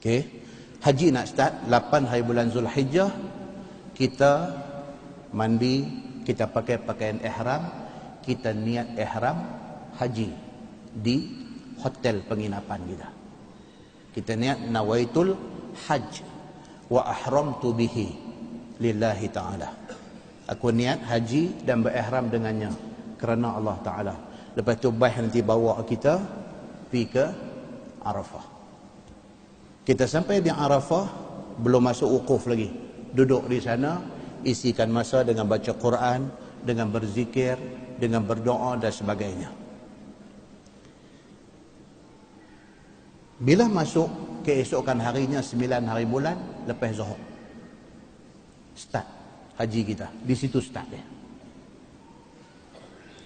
Okey. Haji nak start 8 hari bulan Zulhijjah. Kita mandi, kita pakai pakaian ihram, kita niat ihram haji di hotel penginapan kita. Kita niat nawaitul hajj wa ahramtu bihi lillahi ta'ala. Aku niat haji dan berihram dengannya kerana Allah Ta'ala. Lepas tu baih nanti bawa kita pergi ke Arafah. Kita sampai di Arafah, belum masuk wukuf lagi. Duduk di sana, isikan masa dengan baca Quran, dengan berzikir, dengan berdoa dan sebagainya. Bila masuk keesokan harinya 9 hari bulan lepas Zuhur, start haji kita. Di situ start dia.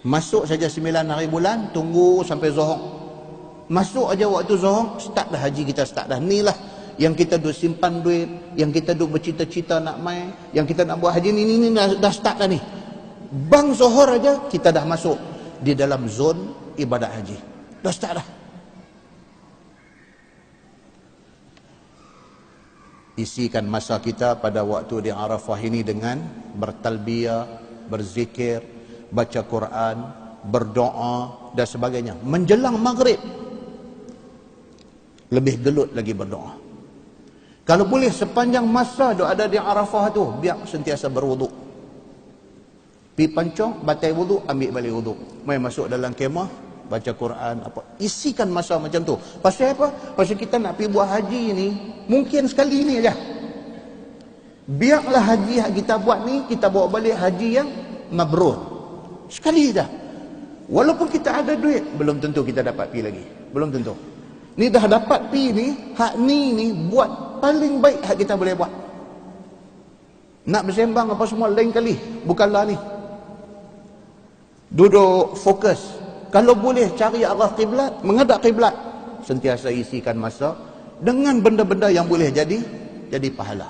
Masuk saja 9 hari bulan, tunggu sampai Zuhur. Masuk aja waktu Zuhur, start dah haji kita, start dah. Inilah yang kita duk simpan duit, yang kita duk bercita-cita nak mai, yang kita nak buat haji ni dah start dah ni. Bang Zuhur aja kita dah masuk di dalam zon ibadat haji. Dah start dah. Isikan masa kita pada waktu di Arafah ini dengan bertalbiyah, berzikir, baca Quran, berdoa dan sebagainya. Menjelang maghrib lebih gelut lagi berdoa. Kalau boleh sepanjang masa duk ada di Arafah tu, biar sentiasa berwuduk. Pi pancong, batal wuduk, ambil balik wuduk. Mai masuk dalam kemah, baca Quran, apa. Isikan masa macam tu. Pasal apa? Pasal kita nak pergi buat haji ni, mungkin sekali ni aja. Biarlah haji yang kita buat ni, kita bawa balik haji yang mabrur. Sekali dah. Walaupun kita ada duit, belum tentu kita dapat pergi lagi. Belum tentu. Ni dah dapat pergi ni, hak ni buat paling baik hak kita boleh buat. Nak bersembang apa semua lain kali, bukanlah ni. Duduk fokus. Kalau boleh cari arah kiblat, menghadap kiblat. Sentiasa isikan masa dengan benda-benda yang boleh jadi pahala.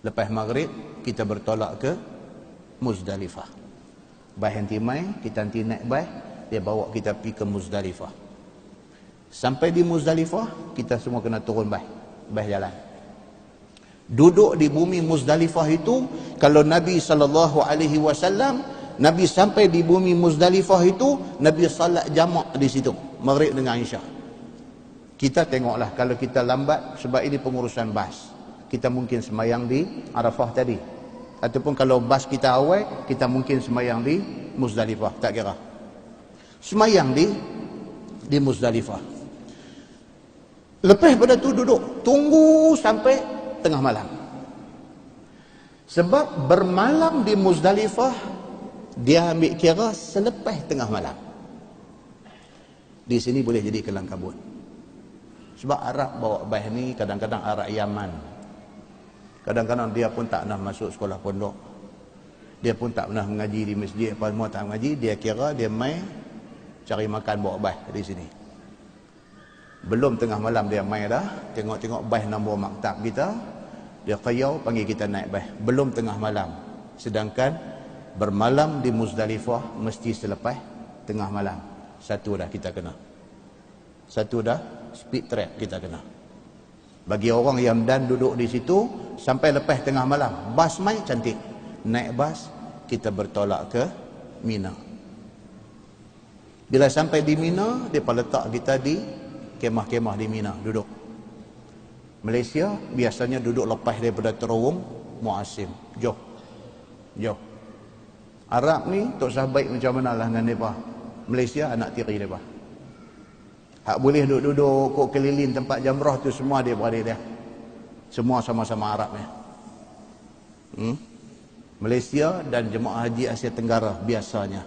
Lepas maghrib, kita bertolak ke Muzdalifah. Baih nanti mai, kita nanti naik baih, dia bawa kita pergi ke Muzdalifah. Sampai di Muzdalifah, kita semua kena turun baih jalan. Duduk di bumi Muzdalifah itu, kalau Nabi SAW, Nabi sampai di bumi Muzdalifah itu, Nabi salat jamak di situ, maghrib dengan Isyak. Kita tengoklah, kalau kita lambat, sebab ini pengurusan bas, kita mungkin semayang di Arafah tadi. Ataupun kalau bas kita awal, kita mungkin semayang di Muzdalifah, tak kira. Semayang di Muzdalifah. Lepas pada tu duduk, tunggu sampai tengah malam. Sebab bermalam di Muzdalifah, dia ambil kira selepas tengah malam. Di sini boleh jadi kelang kabut. Sebab Arab bawa baih ni kadang-kadang Arab Yaman. Kadang-kadang dia pun tak pernah masuk sekolah pondok. Dia pun tak pernah mengaji di masjid, apa semua tak mengaji. Dia kira dia mai cari makan bawa baih di sini. Belum tengah malam dia mai dah, tengok-tengok baih nombor maktab kita, dia qayau panggil kita naik baih. Belum tengah malam. Sedangkan bermalam di Muzdalifah mesti selepas tengah malam. Satu dah kita kena. Satu dah speed trap kita kena. Bagi orang yang dan duduk di situ sampai lepas tengah malam, bas mai cantik. Naik bas, kita bertolak ke Mina. Bila sampai di Mina, dia letak kita di kemah-kemah di Mina, duduk. Malaysia biasanya duduk lepas daripada terowong Muasim. Jauh. Arab ni tak usah baik macam mana lah dengan mereka. Malaysia anak tiri mereka. Hak boleh duduk-duduk kok keliling tempat jamrah tu semua dia beradik dia. Semua sama-sama Arab ni. Malaysia dan jemaah haji Asia Tenggara biasanya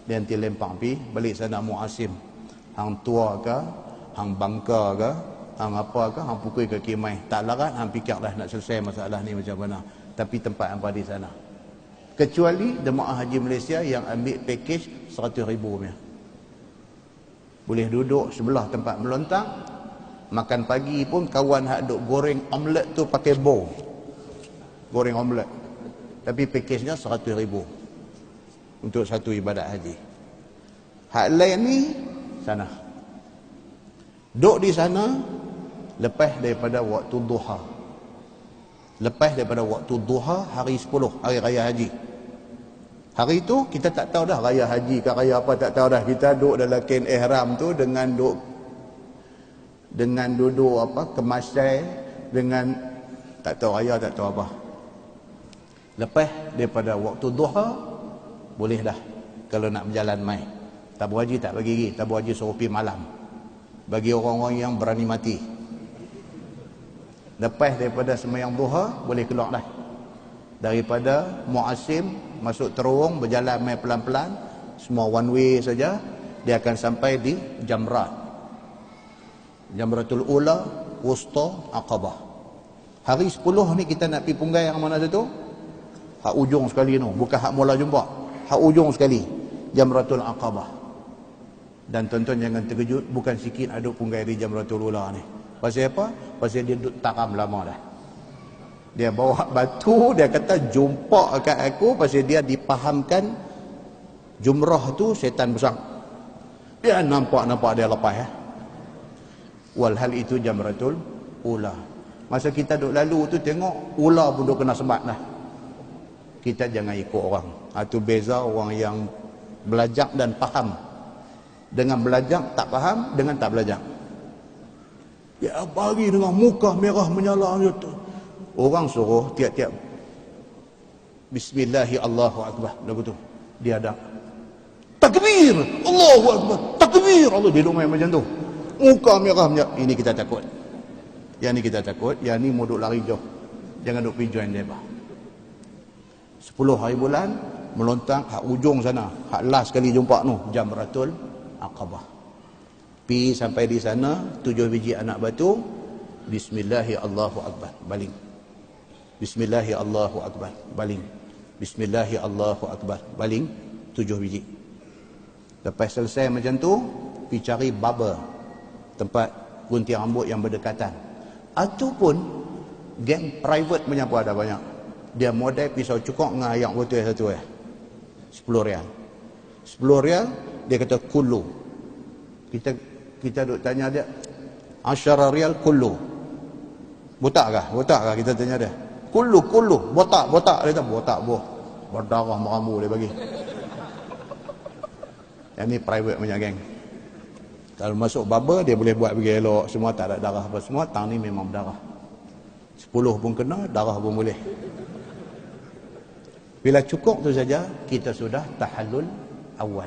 dia nanti lempang pi balik sana Muasim. Hang tua ke, hang bangka ke, hang apa ke, hang pukul ke Kimai. Tak larat hang fikirlah nak selesai masalah ni macam mana. Tapi tempat hang di sana. Kecuali jemaah haji Malaysia yang ambil package 100,000 punya. Boleh duduk sebelah tempat melontang. Makan pagi pun kawan hak duk goreng omelet tu pakai bowl. Goreng omelet. Tapi package-nya 100,000 untuk satu ibadat haji. Hak lain ni sana. Duduk di sana lepas daripada waktu duha. Lepas daripada waktu duha hari 10, hari raya haji. Hari itu kita tak tahu dah raya haji ke raya apa, tak tahu dah. Kita duduk dalam kain ihram tu dengan duduk apa kemasai, dengan tak tahu raya, tak tahu apa. Lepas daripada waktu duha boleh dah kalau nak berjalan mai. Tabung haji tak bagi lagi, tabung haji suruh pergi malam. Bagi orang-orang yang berani mati. Lepas daripada sembahyang duha boleh keluar dah. Daripada Mu'asim masuk terowong, berjalan mai pelan-pelan, semua one way saja, dia akan sampai di Jamrat. Jamratul Ula, Wusta, Aqabah. Hari 10 ni kita nak pergi punggai yang mana satu? Hak ujung sekali tu, bukan hak mula jumpa. Hak ujung sekali, Jamratul Aqabah. Dan tuan-tuan jangan terkejut, bukan sikit ada punggai di Jamratul Ula ni. Pasal apa? Pasal dia duduk taram lama dah. Dia bawa batu, dia kata jumpa kat aku, pasal dia dipahamkan jumrah tu setan besar. Dia nampak dia lepas Walhal itu Jamratul Ula. Masa kita duduk lalu tu tengok ula pun duk kena sebat dah. Kita jangan ikut orang. Itu beza orang yang belajar dan faham. Dengan belajar tak faham, dengan tak belajar. Ya pagi dengan muka merah menyala gitu. Orang suruh tiap-tiap Bismillahi Allahu Akbar. Lagu tu dia ada takbir, Allahu Akbar, takbir. Allah dia main macam tu. Muka merah menyala. Ini kita takut. Yang ni kita takut, yang ni moduk lari jauh. Jangan duk pergi join dia. 10 hari bulan melontang hak ujung sana, hak last kali jumpa tu Jamratul Aqabah. Pi sampai di sana 7 biji anak batu. Bismillahi Allahu Akbar, baling. Bismillahi Allahu Akbar, baling. Bismillahi Allahu Akbar, baling 7 biji. Lepas selesai macam tu, pi cari barber, tempat gunting rambut yang berdekatan. Ataupun geng private punya pun ada banyak. Dia model pisau cukur dengan ayak botol satu 10 rial. 10 rial dia kata kullu. Kita duk tanya dia 10 rial kullu. Botak kah kita tanya dia. Kullu botak dia kata botak boh. Berdarah meramu dia bagi. Yang ni private punya geng. Kalau masuk barber dia boleh buat pergi elok, semua tak ada darah apa semua, tang ni memang berdarah. 10 pun kena, darah pun boleh. Bila cukup tu saja kita sudah tahallul awal.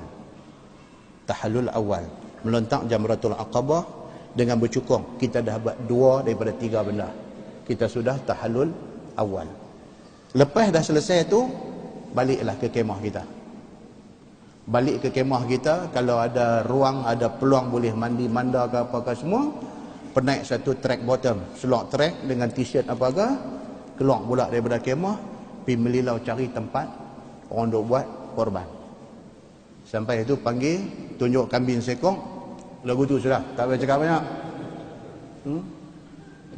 Tahallul awal, melontak Jamratul Aqabah dengan bercukur. Kita dah buat 2 daripada 3 benda. Kita sudah tahallul awal. Lepas dah selesai tu, baliklah ke kemah kita. Balik ke kemah kita, kalau ada ruang, ada peluang boleh mandi manda ke apa ke semua, penaik satu track bottom, selok track dengan t-shirt apa ke, keluar pula daripada kemah, pergi melilau cari tempat orang duk buat korban. Sampai itu panggil, tunjuk kambing sekong, lagu tu sudah, tak payah cakap banyak.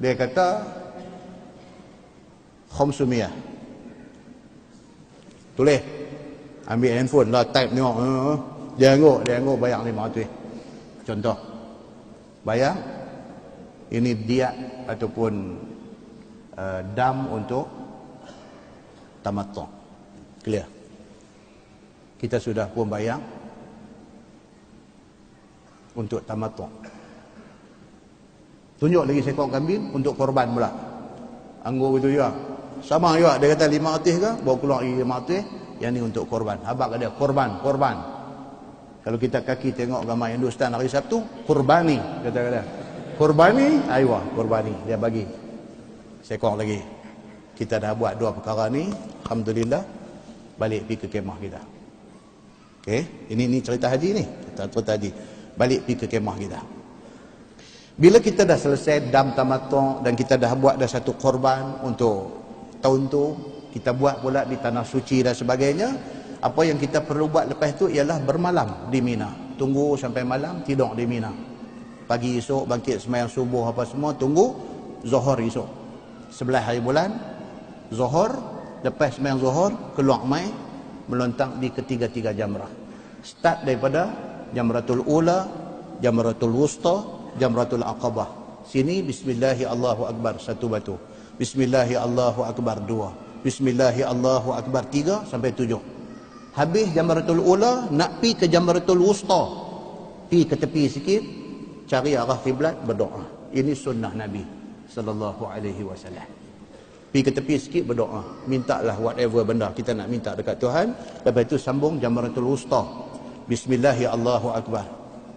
Dia kata Khomsumiyah. Tulis, ambil handphone lah, type tengok. Dia angguk bayar 500. Contoh, bayar ini diat ataupun dam untuk tamattu. Clear. Kita sudah pun bayar untuk tamattu. Tunjuk lagi seekor kambing untuk korban pula. Anggur begitu juga. Sama juga, dia kata 500 ke, bawa keluar 500, yang ni untuk korban. Habaq ada korban. Kalau kita kaki tengok gambar Hindustan hari Sabtu, kurbani, kata-kata. Kurbani, aywa, kurbani. Dia bagi seekor lagi. Kita dah buat 2 perkara ni, alhamdulillah, balik pergi ke kemah kita. Okey, ini cerita haji ni. Cerita haji. Balik pergi ke kemah kita. Bila kita dah selesai dam tamattu dan kita dah buat dah satu korban untuk tahun tu, kita buat pula di tanah suci dan sebagainya, apa yang kita perlu buat lepas tu ialah bermalam di Mina. Tunggu sampai malam, tidur di Mina. Pagi esok bangkit sembahyang subuh apa semua, tunggu Zuhur esok. 11 hari bulan Zuhur, lepas sembahyang Zuhur keluar mai melontang di ketiga-tiga jamrah. Start daripada Jamratul Ula, Jamratul Wusta, Jamratul Aqabah. Sini bismillahi Allahu Akbar, satu batu. Bismillahi Allahu Akbar, dua. Bismillahi Allahu Akbar, 3 sampai 7. Habis Jamratul Ula, nak pi ke Jamratul Wusta. Pi ke tepi sikit, cari arah kiblat, berdoa. Ini sunnah Nabi sallallahu alaihi wasallam. Pi ke tepi sikit, berdoa. Mintalah whatever benda kita nak minta dekat Tuhan. Lepas itu sambung Jamratul Wusta. Bismillahi Allahu Akbar.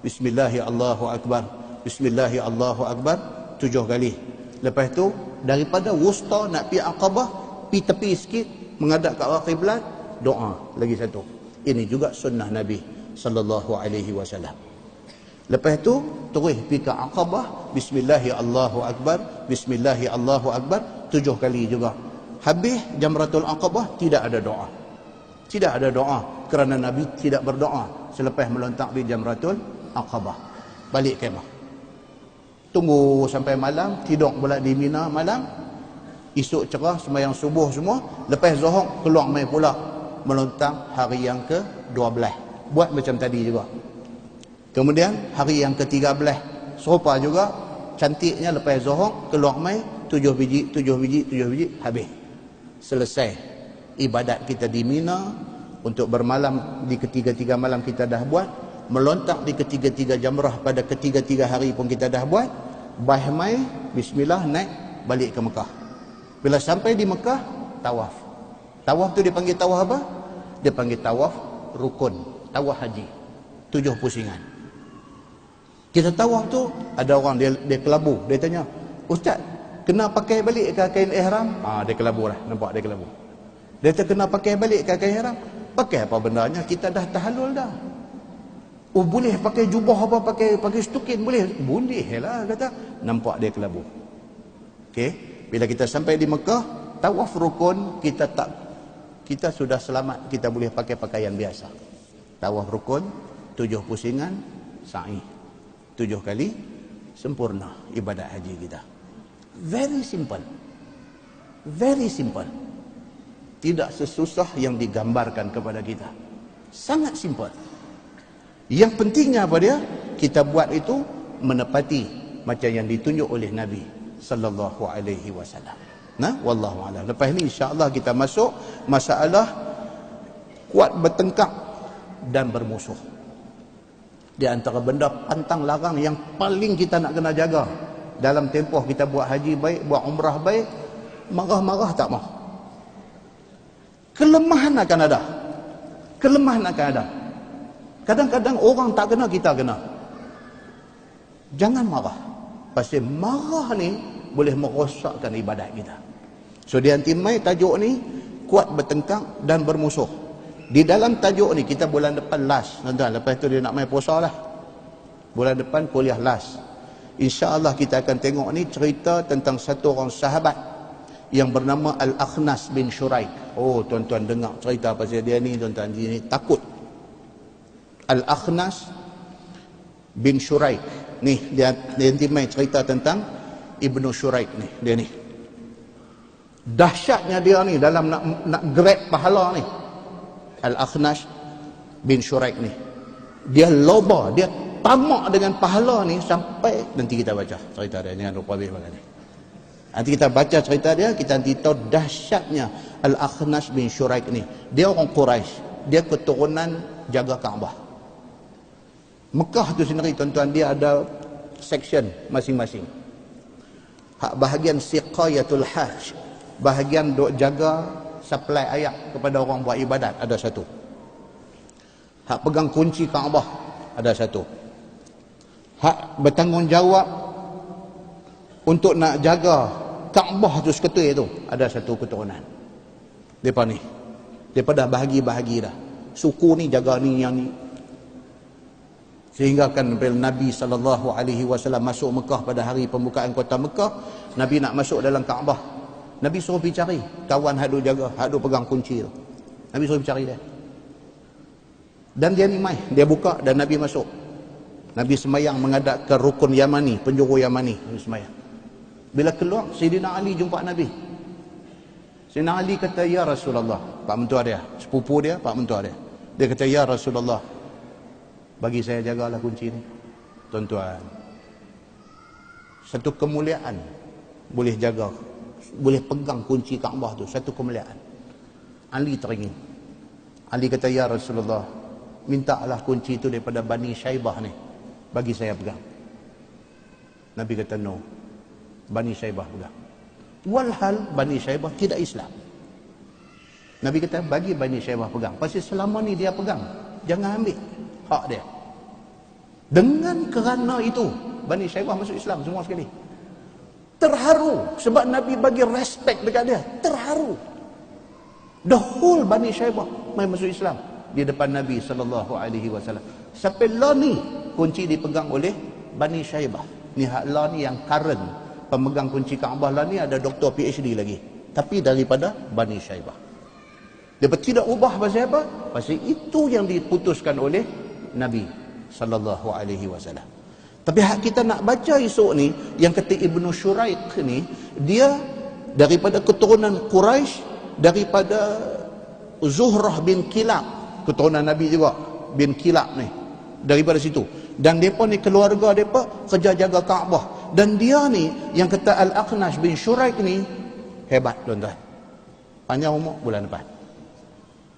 Bismillahi Allahu Akbar. Bismillahi Allahu Akbar, 7 kali. Lepas tu daripada Wusta nak pi Aqabah, pi tepi sikit menghadap ke arah kiblat, doa lagi satu. Ini juga sunnah Nabi sallallahu alaihi wasallam. Lepas tu terus pi ke Aqabah, bismillahi Allahu Akbar, bismillahi Allahu Akbar, 7 kali juga. Habis Jamratul Aqabah tidak ada doa. Tidak ada doa kerana Nabi tidak berdoa selepas melontak di Jamratul Aqabah. Balik kemah. Tunggu sampai malam, tidur pula di Mina malam. Esok cerah, sembahyang subuh semua. Lepas Zuhur keluar mai pula melontar hari yang ke-12. Buat macam tadi juga. Kemudian hari yang ke-13 serupa juga, cantiknya lepas Zuhur keluar mai 7 biji, 7 biji, 7 biji, habis. Selesai ibadat kita di Mina. Untuk bermalam di ketiga-tiga malam kita dah buat. Melontak di ketiga-tiga jamrah pada ketiga-tiga hari pun kita dah buat. Bahmai, bismillah, naik balik ke Mekah. Bila sampai di Mekah, tawaf. Tawaf tu dipanggil tawaf apa? Dia panggil tawaf rukun, tawaf haji. 7 pusingan. Kita tawaf tu, ada orang dia kelabu. Dia tanya, "Ustaz, kena pakai balik ke kain ihram?" Dia kelabu lah, nampak dia kelabu. Dia kata, "Kena pakai balik ke kain ihram?" Pakai apa bendanya? Kita dah tahallul dah. Oh, boleh pakai jubah apa, pakai stukin boleh? Boleh lah, kata. Nampak dia kelabu. Okey, bila kita sampai di Mekah, tawaf rukun kita sudah selamat, kita boleh pakai pakaian biasa. Tawaf rukun 7 pusingan, sa'i 7 kali, sempurna ibadat haji kita. Very simple. Very simple. Tidak sesusah yang digambarkan kepada kita. Sangat simple. Yang pentingnya apa dia? Kita buat itu menepati macam yang ditunjuk oleh Nabi sallallahu alaihi wasallam. Nah, wallahu a'lam. Lepas ni insya-Allah kita masuk masalah kuat bertengkar dan bermusuh. Di antara benda pantang larang yang paling kita nak kena jaga dalam tempoh kita buat haji baik, buat umrah baik, marah-marah tak mau. Kelemahan akan ada. Kelemahan akan ada. Kadang-kadang orang tak kena, kita kena. Jangan marah. Pasal marah ni boleh merosakkan ibadat kita. So di antimai tajuk ni, kuat bertengkar dan bermusuh. Di dalam tajuk ni, kita bulan depan last. Tuan-tuan, lepas tu dia nak main puasa lah. Bulan depan kuliah last. InsyaAllah kita akan tengok ni cerita tentang satu orang sahabat yang bernama Al-Akhnas bin Shuraik. Oh, tuan-tuan dengar cerita pasal dia ni, tuan-tuan, dia ni takut. Al-Akhnas bin Shuraik. Ni dia intimai cerita tentang Ibnu Shuraik ni, dia ni. Dahsyatnya dia ni dalam nak grab pahala ni. Al-Akhnas bin Shuraik ni. Dia loba, dia tamak dengan pahala ni sampai nanti kita baca cerita dia, jangan lupa habis makan ni. Nanti kita baca cerita dia, kita nanti tahu dahsyatnya Al-Akhnas bin Shuraik ni. Dia orang Quraisy, dia keturunan jaga Kaabah. Mekah tu sendiri, tuan-tuan, dia ada section masing-masing. Hak bahagian siqayatul hajj, bahagian duk jaga supply air kepada orang buat ibadat, ada satu. Hak pegang kunci Kaabah, ada satu. Hak bertanggungjawab untuk nak jaga Kaabah tu seketul tu, ada satu keturunan. Depa ni, depa dah bahagi-bahagi dah. Suku ni jaga ni, yang ni. Sehingga kan bila Nabi SAW masuk Mekah pada hari pembukaan kota Mekah, Nabi nak masuk dalam Kaabah. Nabi suruh pergi cari kawan hak duk jaga, hak duk pegang kunci tu. Nabi suruh pergi cari dia. Dan dia ni mai, dia buka dan Nabi masuk. Nabi semayang menghadap ke rukun Yamani, penjuru Yamani. Nabi semayang. Bila keluar, Sayyidina Ali jumpa Nabi. Sayyidina Ali kata, "Ya Rasulullah," pak mentua dia, sepupu dia, pak mentua dia. Dia kata, "Ya Rasulullah, bagi saya jagalah kunci ni." Tuan-tuan, Satu kemuliaan. Boleh jaga, boleh pegang kunci Kaabah tu, satu kemuliaan. Ali teringin. Ali kata, ya Rasulullah, mintalah kunci itu daripada Bani Syaibah ni, bagi saya pegang. Nabi kata, no, Bani Syaibah pegang. Walhal Bani Syaibah tidak Islam. Nabi kata, bagi Bani Syaibah pegang, pasal selama ni dia pegang, jangan ambil hak dia. Dengan kerana itu Bani Syaibah masuk Islam semua sekali. Terharu sebab Nabi bagi respect dekat dia. Terharu. The whole Bani Syaibah mai masuk Islam di depan Nabi SAW. Sampai lah ni kunci dipegang oleh Bani Syaibah. Ni hak lah ni yang current pemegang kunci Kaabah lah ni ada doktor PhD lagi. Tapi daripada Bani Syaibah. Dia tidak ubah pasal apa? Pasal itu yang diputuskan oleh Nabi SAW. Tapi hak kita nak baca esok ni, yang kata Ibnu Shuraik ni, dia daripada keturunan Quraisy, daripada Zuhrah bin Kilab, keturunan Nabi juga, bin Kilab ni, daripada situ. Dan mereka ni keluarga mereka kerja jaga Kaabah. Dan dia ni, yang kata Al-Aqnash bin Shuraik ni, hebat tuan-tuan. Panjang umur bulan depan.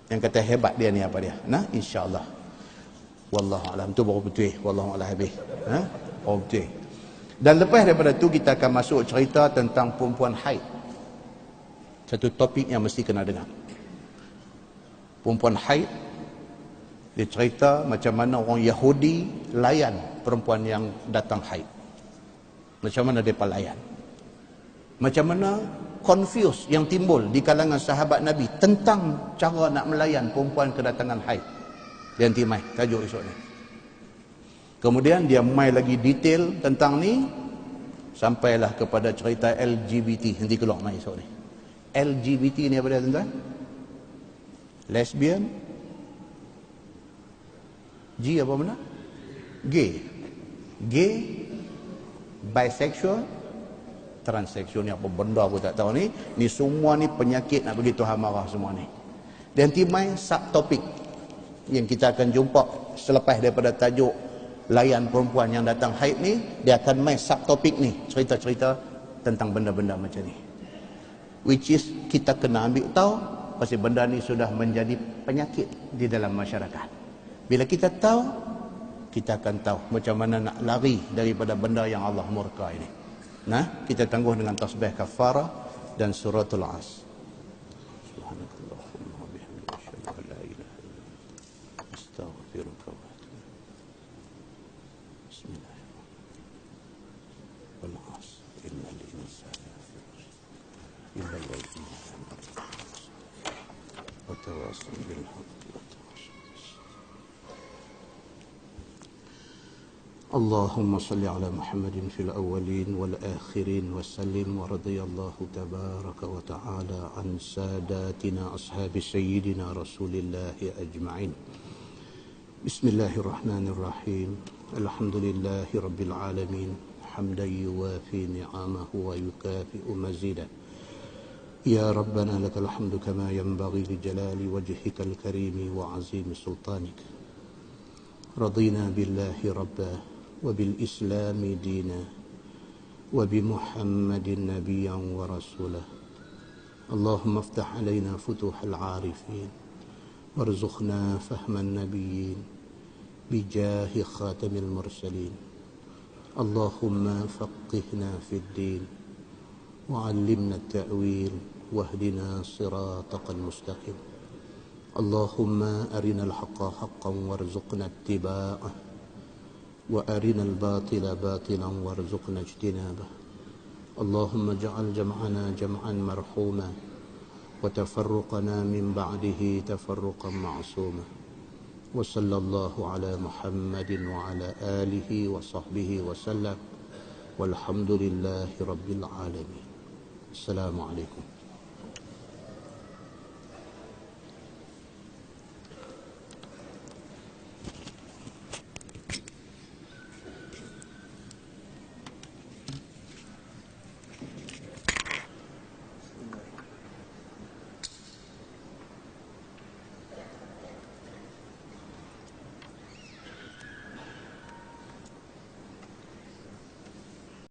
Yang kata hebat dia ni apa dia? Nah, insya-Allah. Wallahualam, tu baru betul. Wallahualam habis. Oh betul. Dan lepas daripada tu kita akan masuk cerita tentang perempuan haid. Satu topik yang mesti kena dengar. Perempuan haid, dia cerita macam mana orang Yahudi layan perempuan yang datang haid. Macam mana mereka layan. Macam mana confuse yang timbul di kalangan sahabat Nabi tentang cara nak melayan perempuan kedatangan haid. Dia nanti mai tajuk esok ni. Kemudian dia mai lagi detail tentang ni sampailah kepada cerita LGBT. Nanti keluar mai esok ni. LGBT ni apa dia tuan-tuan? Lesbian, G apa benda? Gay, bisexual, transseksual ni apa benda aku tak tahu ni. Ni semua ni penyakit nak bagi Tuhan marah semua ni. Dan nanti mai subtopik yang kita akan jumpa selepas daripada tajuk layan perempuan yang datang haid ni, dia akan main subtopik ni, cerita-cerita tentang benda-benda macam ni, which is kita kena ambil tahu pasal benda ni sudah menjadi penyakit di dalam masyarakat. Bila kita tahu, kita akan tahu macam mana nak lari daripada benda yang Allah murka ini. Nah, kita tangguh dengan tasbih kafarah dan suratul As. اللهم صل على محمد في الأولين والآخرين وسلم ورضي الله تبارك وتعالى عن ساداتنا أصحاب سيدنا رسول الله أجمعين. بسم الله الرحمن الرحيم. الحمد لله رب العالمين حمدا يوافي نعمه ويكافئ مزيده. يا ربنا لك الحمد كما ينبغي لجلال وجهك الكريم وعظيم سلطانك. رضينا بالله ربا وبالإسلام دينا وبمحمد نبيا ورسولا. اللهم افتح علينا فتوح العارفين وارزقنا فهم النبيين بجاه خاتم المرسلين. اللهم فقهنا في الدين وعلمنا التأويل واهدنا صراطك المستقيم. اللهم أرنا الحق حقا وارزقنا اتباعه وأرنا الباطل باطلا وارزقنا اجتنابه. اللهم اجعل جمعنا جمعا مرحوما وتفرقنا من بعده تفرقا معصوما. وصلى الله على محمد وعلى آله وصحبه وسلم والحمد لله رب العالمين. السلام عليكم.